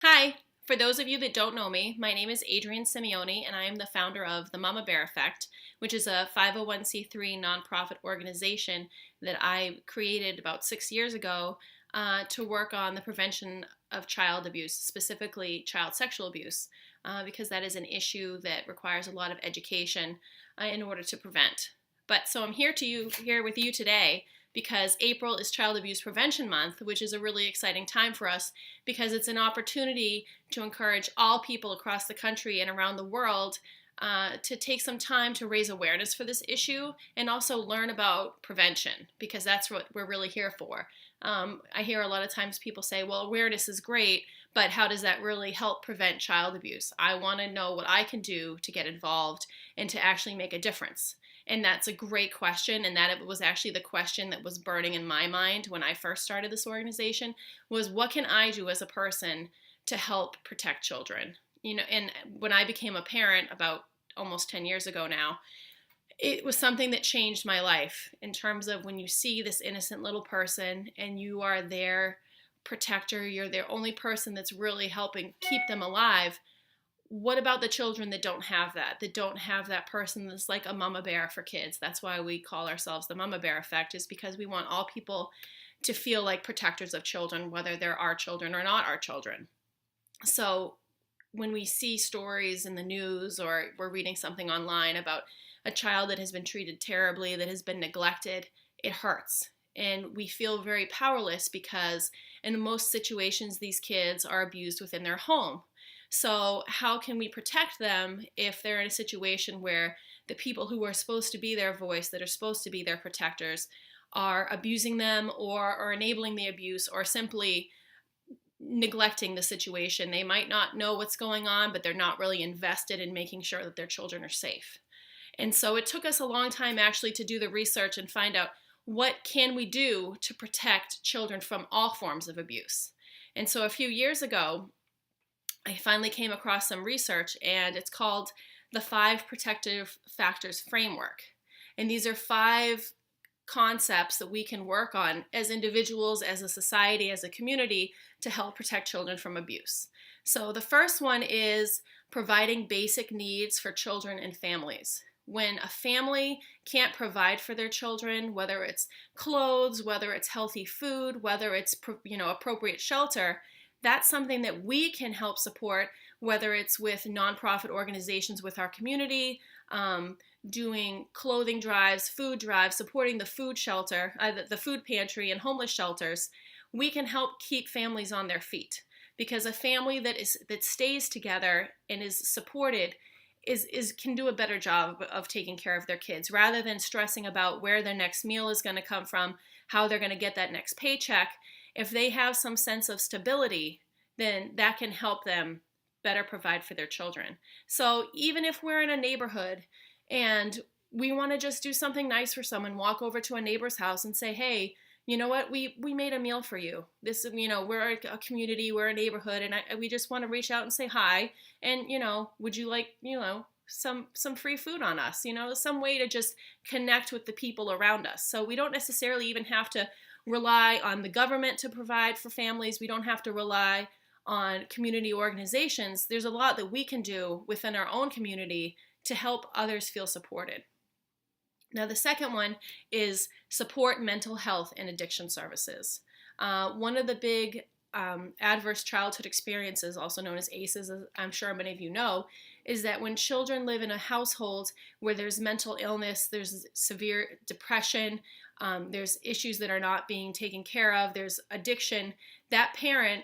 Hi, for those of you that don't know me, my name is Adrienne Simeone, and I am the founder of the Mama Bear Effect, which is a 501c3 nonprofit organization that I created about 6 years ago to work on the prevention of child abuse, specifically child sexual abuse, because that is an issue that requires a lot of education in order to prevent. So I'm here with you today because April is Child Abuse Prevention Month, which is a really exciting time for us because it's an opportunity to encourage all people across the country and around the world to take some time to raise awareness for this issue and also learn about prevention, because that's what we're really here for. I hear a lot of times people say, well, awareness is great, but how does that really help prevent child abuse? I want to know what I can do to get involved and to actually make a difference. And that's a great question, and that it was actually the question that was burning in my mind when I first started this organization was, what can I do as a person to help protect children? And when I became a parent about almost 10 years ago now, it was something that changed my life in terms of when you see this innocent little person and you are their protector, you're their only person that's really helping keep them alive. What about the children that don't have that person that's like a mama bear for kids? That's why we call ourselves the Mama Bear Effect, is because we want all people to feel like protectors of children, whether they're our children or not our children. So when we see stories in the news or we're reading something online about a child that has been treated terribly, that has been neglected, it hurts. And we feel very powerless because in most situations, these kids are abused within their home. So how can we protect them if they're in a situation where the people who are supposed to be their voice, that are supposed to be their protectors, are abusing them or enabling the abuse or simply neglecting the situation? They might not know what's going on, but they're not really invested in making sure that their children are safe. And so it took us a long time actually to do the research and find out what can we do to protect children from all forms of abuse. And so a few years ago, I finally came across some research, and it's called the 5 Protective Factors Framework. And these are 5 concepts that we can work on as individuals, as a society, as a community to help protect children from abuse. So the first one is providing basic needs for children and families. When a family can't provide for their children, whether it's clothes, whether it's healthy food, whether it's appropriate shelter, that's something that we can help support, whether it's with nonprofit organizations with our community, doing clothing drives, food drives, supporting the food shelter, the food pantry and homeless shelters. We can help keep families on their feet, because a family that stays together and is supported can do a better job of taking care of their kids, rather than stressing about where their next meal is going to come from, how they're going to get that next paycheck. If they have some sense of stability, then that can help them better provide for their children. So even if we're in a neighborhood and we want to just do something nice for someone, walk over to a neighbor's house and say, hey, you know what, we made a meal for you. We're a community, we're a neighborhood, and we just want to reach out and say hi. And, would you like, some free food on us, some way to just connect with the people around us. So we don't necessarily even have to rely on the government to provide for families. We don't have to rely on community organizations. There's a lot that we can do within our own community to help others feel supported. Now, the second one is support mental health and addiction services. One of the big adverse childhood experiences, also known as ACEs, as I'm sure many of you know, is that when children live in a household where there's mental illness, there's severe depression, there's issues that are not being taken care of, there's addiction, that parent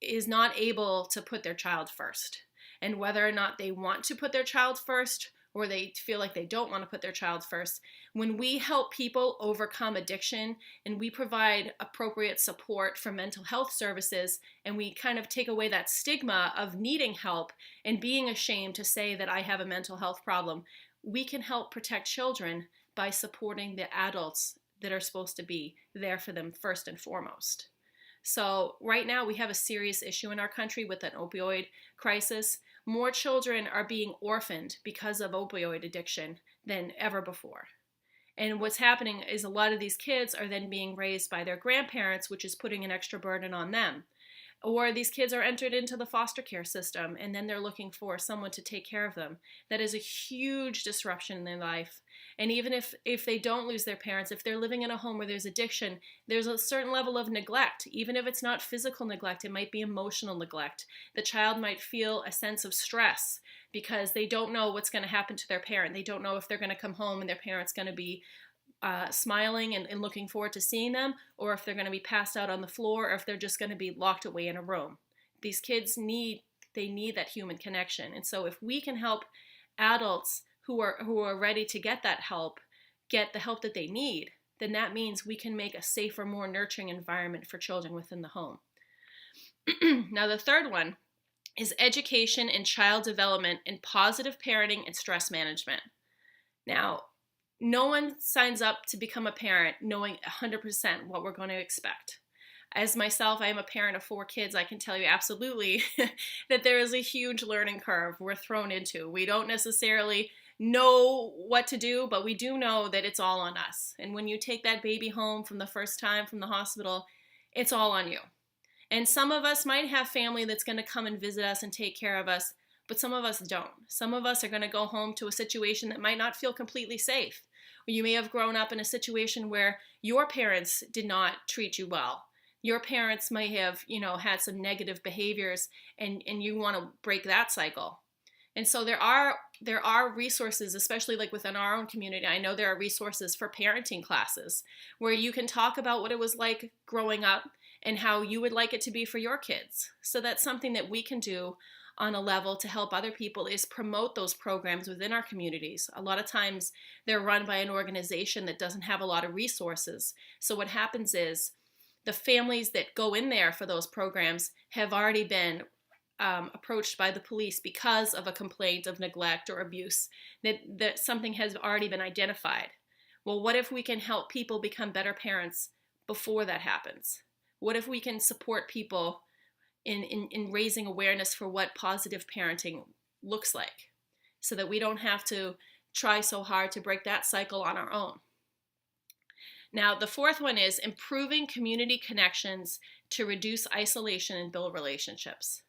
is not able to put their child first. And whether or not they want to put their child first or they feel like they don't want to put their child first, when we help people overcome addiction and we provide appropriate support for mental health services, and we kind of take away that stigma of needing help and being ashamed to say that I have a mental health problem, we can help protect children by supporting the adults that are supposed to be there for them first and foremost. So right now we have a serious issue in our country with an opioid crisis. More children are being orphaned because of opioid addiction than ever before. And what's happening is a lot of these kids are then being raised by their grandparents, which is putting an extra burden on them. Or these kids are entered into the foster care system and then they're looking for someone to take care of them. That is a huge disruption in their life. And even if they don't lose their parents, if they're living in a home where there's addiction, there's a certain level of neglect. Even if it's not physical neglect, it might be emotional neglect. The child might feel a sense of stress because they don't know what's going to happen to their parent. They don't know if they're going to come home and their parent's going to be smiling and looking forward to seeing them, or if they're going to be passed out on the floor, or if they're just going to be locked away in a room. These kids need that human connection. And so if we can help adults who are ready to get that help, get the help that they need, then that means we can make a safer, more nurturing environment for children within the home. Now, the third one is education and child development in positive parenting and stress management. Now, no one signs up to become a parent knowing 100% what we're going to expect. As myself, I am a parent of 4 kids. I can tell you absolutely that there is a huge learning curve we're thrown into. We don't necessarily know what to do, but we do know that it's all on us. And when you take that baby home from the first time from the hospital, it's all on you. And some of us might have family that's going to come and visit us and take care of us, but some of us don't. Some of us are going to go home to a situation that might not feel completely safe. Or you may have grown up in a situation where your parents did not treat you well. Your parents might have, had some negative behaviors, and you want to break that cycle. And so there are resources, especially like within our own community. I know there are resources for parenting classes where you can talk about what it was like growing up and how you would like it to be for your kids. So that's something that we can do on a level to help other people, is promote those programs within our communities. A lot of times they're run by an organization that doesn't have a lot of resources. So what happens is the families that go in there for those programs have already been approached by the police because of a complaint of neglect or abuse, that something has already been identified. Well, what if we can help people become better parents before that happens? What if we can support people in raising awareness for what positive parenting looks like, so that we don't have to try so hard to break that cycle on our own? Now, the fourth one is improving community connections to reduce isolation and build relationships.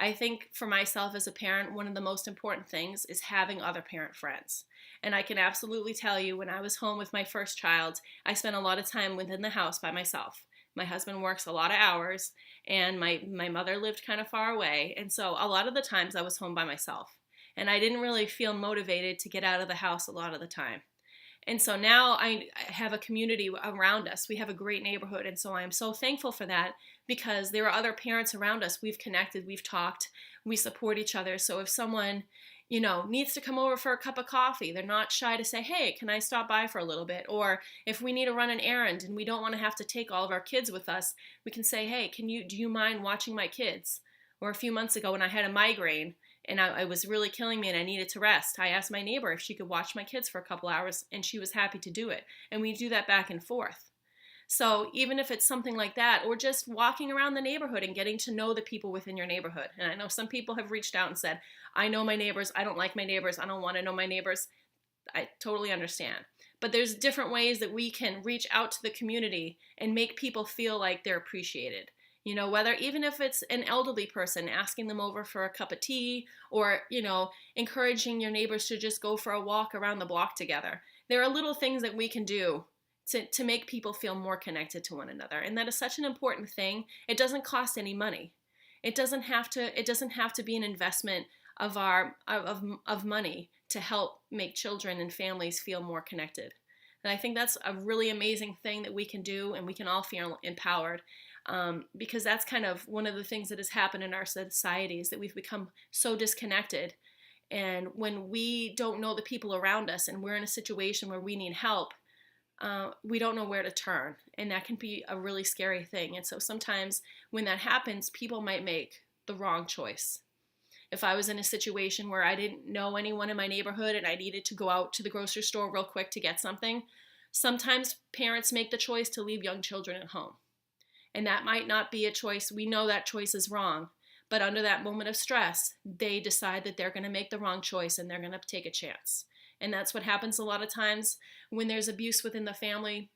I think for myself as a parent, one of the most important things is having other parent friends. And I can absolutely tell you, when I was home with my first child, I spent a lot of time within the house by myself. My husband works a lot of hours, and my mother lived kind of far away. And so a lot of the times I was home by myself. And I didn't really feel motivated to get out of the house a lot of the time. And so now I have a community around us. We have a great neighborhood. And so I'm so thankful for that, because there are other parents around us. We've connected, we've talked, we support each other. So if someone, needs to come over for a cup of coffee, they're not shy to say, hey, can I stop by for a little bit? Or if we need to run an errand and we don't want to have to take all of our kids with us, we can say, hey, do you mind watching my kids? Or a few months ago when I had a migraine and I was really killing me and I needed to rest, I asked my neighbor if she could watch my kids for a couple hours, and she was happy to do it. And we do that back and forth. So even if it's something like that, or just walking around the neighborhood and getting to know the people within your neighborhood. And I know some people have reached out and said, I know my neighbors, I don't like my neighbors, I don't want to know my neighbors. I totally understand. But there's different ways that we can reach out to the community and make people feel like they're appreciated. Whether even if it's an elderly person, asking them over for a cup of tea, or, encouraging your neighbors to just go for a walk around the block together. There are little things that we can do to make people feel more connected to one another. And that is such an important thing. It doesn't cost any money. It doesn't have to be an investment of money to help make children and families feel more connected. And I think that's a really amazing thing that we can do, and we can all feel empowered. Because that's kind of one of the things that has happened in our society, is that we've become so disconnected. And when we don't know the people around us and we're in a situation where we need help, we don't know where to turn. And that can be a really scary thing. And so sometimes when that happens, people might make the wrong choice. If I was in a situation where I didn't know anyone in my neighborhood and I needed to go out to the grocery store real quick to get something, sometimes parents make the choice to leave young children at home. And that might not be a choice. We know that choice is wrong. But under that moment of stress, they decide that they're going to make the wrong choice and they're going to take a chance. And that's what happens a lot of times when there's abuse within the family,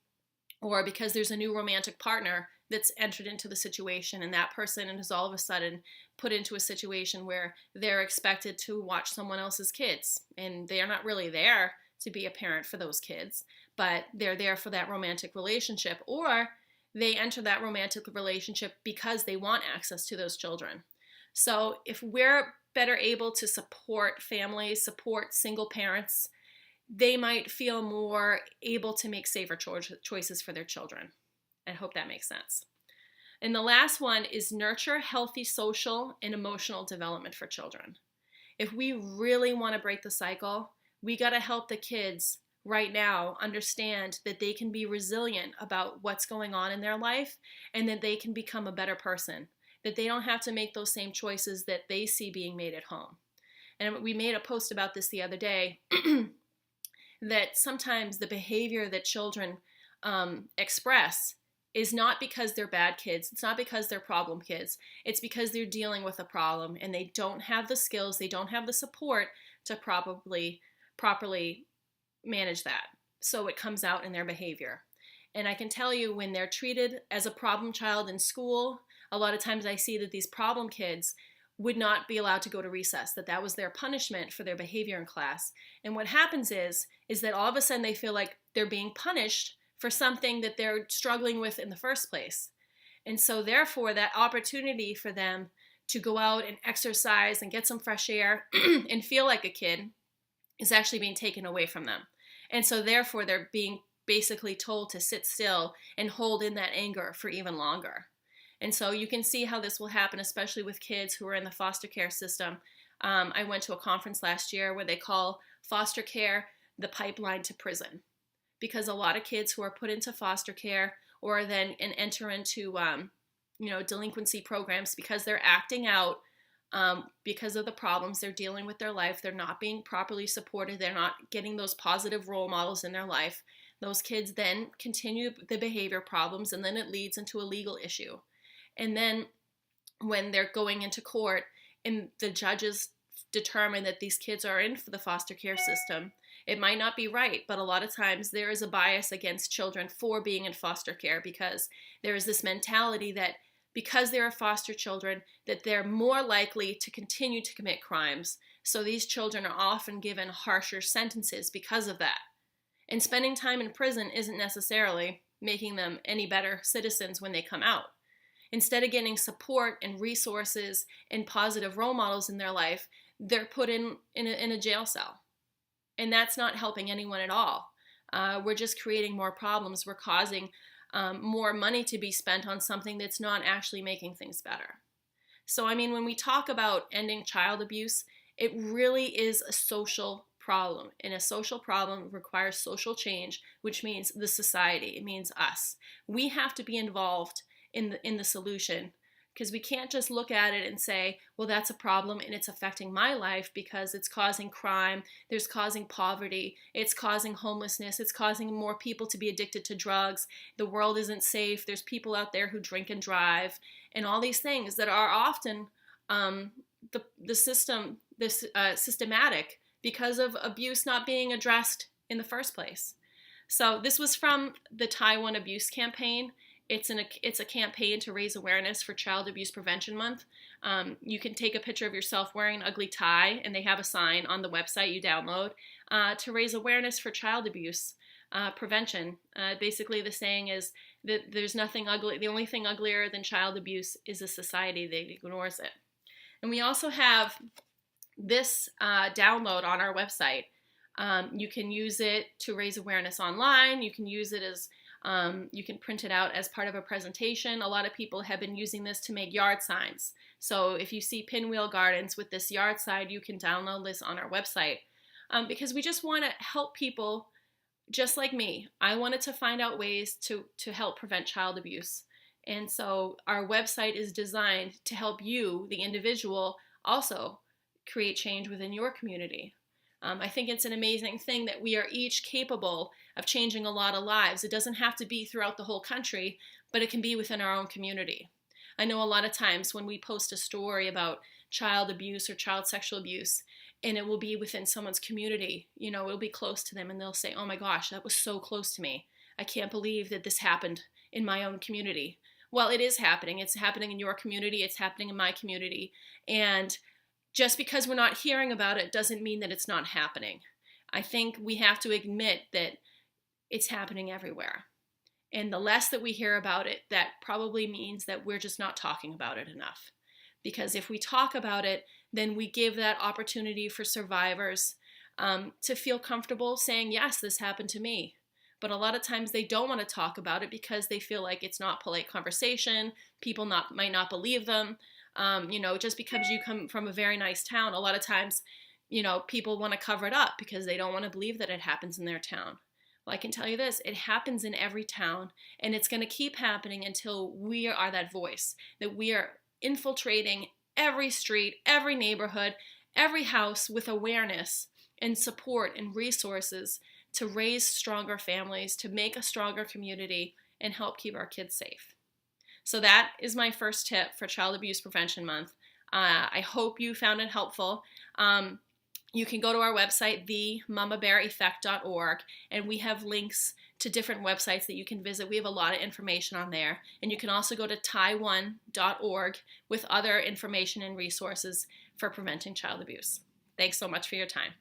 or because there's a new romantic partner that's entered into the situation, and that person is all of a sudden put into a situation where they're expected to watch someone else's kids, and they're not really there to be a parent for those kids, but they're there for that romantic relationship, or they enter that romantic relationship because they want access to those children. So if we're better able to support families, support single parents, they might feel more able to make safer choices for their children. I hope that makes sense. And the last one is nurture healthy social and emotional development for children. If we really want to break the cycle, we got to help the kids right now understand that they can be resilient about what's going on in their life, and that they can become a better person, that they don't have to make those same choices that they see being made at home. And we made a post about this the other day, that sometimes the behavior that children express is not because they're bad kids. It's not because they're problem kids. It's because they're dealing with a problem and they don't have the skills, they don't have the support to properly manage that. So it comes out in their behavior. And I can tell you, when they're treated as a problem child in school, a lot of times I see that these problem kids would not be allowed to go to recess, that was their punishment for their behavior in class. And what happens is that all of a sudden they feel like they're being punished for something that they're struggling with in the first place. And so therefore that opportunity for them to go out and exercise and get some fresh air and feel like a kid is actually being taken away from them. And so therefore they're being basically told to sit still and hold in that anger for even longer. And so you can see how this will happen, especially with kids who are in the foster care system. I went to a conference last year where they call foster care the pipeline to prison, because a lot of kids who are put into foster care or then enter into delinquency programs because they're acting out because of the problems they're dealing with their life. They're not being properly supported. They're not getting those positive role models in their life. Those kids then continue the behavior problems, and then it leads into a legal issue. And then when they're going into court and the judges determine that these kids are in for the foster care system, it might not be right, but a lot of times there is a bias against children for being in foster care, because there is this mentality that because they're foster children, that they're more likely to continue to commit crimes. So these children are often given harsher sentences because of that. And spending time in prison isn't necessarily making them any better citizens when they come out. Instead of getting support and resources and positive role models in their life, they're put in a jail cell. And that's not helping anyone at all. We're just creating more problems. We're causing more money to be spent on something that's not actually making things better. So, I mean, when we talk about ending child abuse, it really is a social problem. And a social problem requires social change, which means the society. It means us. We have to be involved in the solution, because we can't just look at it and say, well, that's a problem and it's affecting my life because it's causing crime, there's causing poverty, it's causing homelessness, it's causing more people to be addicted to drugs, the world isn't safe, there's people out there who drink and drive, and all these things that are often systematic because of abuse not being addressed in the first place. So this was from the Taiwan Abuse Campaign. It's a campaign to raise awareness for Child Abuse Prevention Month. You can take a picture of yourself wearing an ugly tie, and they have a sign on the website you download to raise awareness for child abuse prevention. Basically, the saying is that there's nothing ugly. The only thing uglier than child abuse is a society that ignores it. And we also have this download on our website. You can use it to raise awareness online. You can use it as you can print it out as part of a presentation. A lot of people have been using this to make yard signs. So if you see Pinwheel Gardens with this yard sign, you can download this on our website, because we just want to help people just like me. I wanted to find out ways to help prevent child abuse. And so our website is designed to help you, the individual, also create change within your community. I think it's an amazing thing that we are each capable of changing a lot of lives. It doesn't have to be throughout the whole country, but it can be within our own community. I know a lot of times when we post a story about child abuse or child sexual abuse, and it will be within someone's community, it'll be close to them, and they'll say, oh my gosh, that was so close to me. I can't believe that this happened in my own community. Well, it is happening. It's happening in your community. It's happening in my community. And just because we're not hearing about it doesn't mean that it's not happening. I think we have to admit that it's happening everywhere. And the less that we hear about it, that probably means that we're just not talking about it enough. Because if we talk about it, then we give that opportunity for survivors to feel comfortable saying, yes, this happened to me. But a lot of times they don't want to talk about it because they feel like it's not polite conversation. People might not believe them. Just because you come from a very nice town, a lot of times, people want to cover it up because they don't want to believe that it happens in their town. Well, I can tell you this, it happens in every town, and it's going to keep happening until we are that voice, that we are infiltrating every street, every neighborhood, every house with awareness and support and resources to raise stronger families, to make a stronger community, and help keep our kids safe. So that is my first tip for Child Abuse Prevention Month. I hope you found it helpful. You can go to our website, themamabeareffect.org, and we have links to different websites that you can visit. We have a lot of information on there. And you can also go to taiwan.org with other information and resources for preventing child abuse. Thanks so much for your time.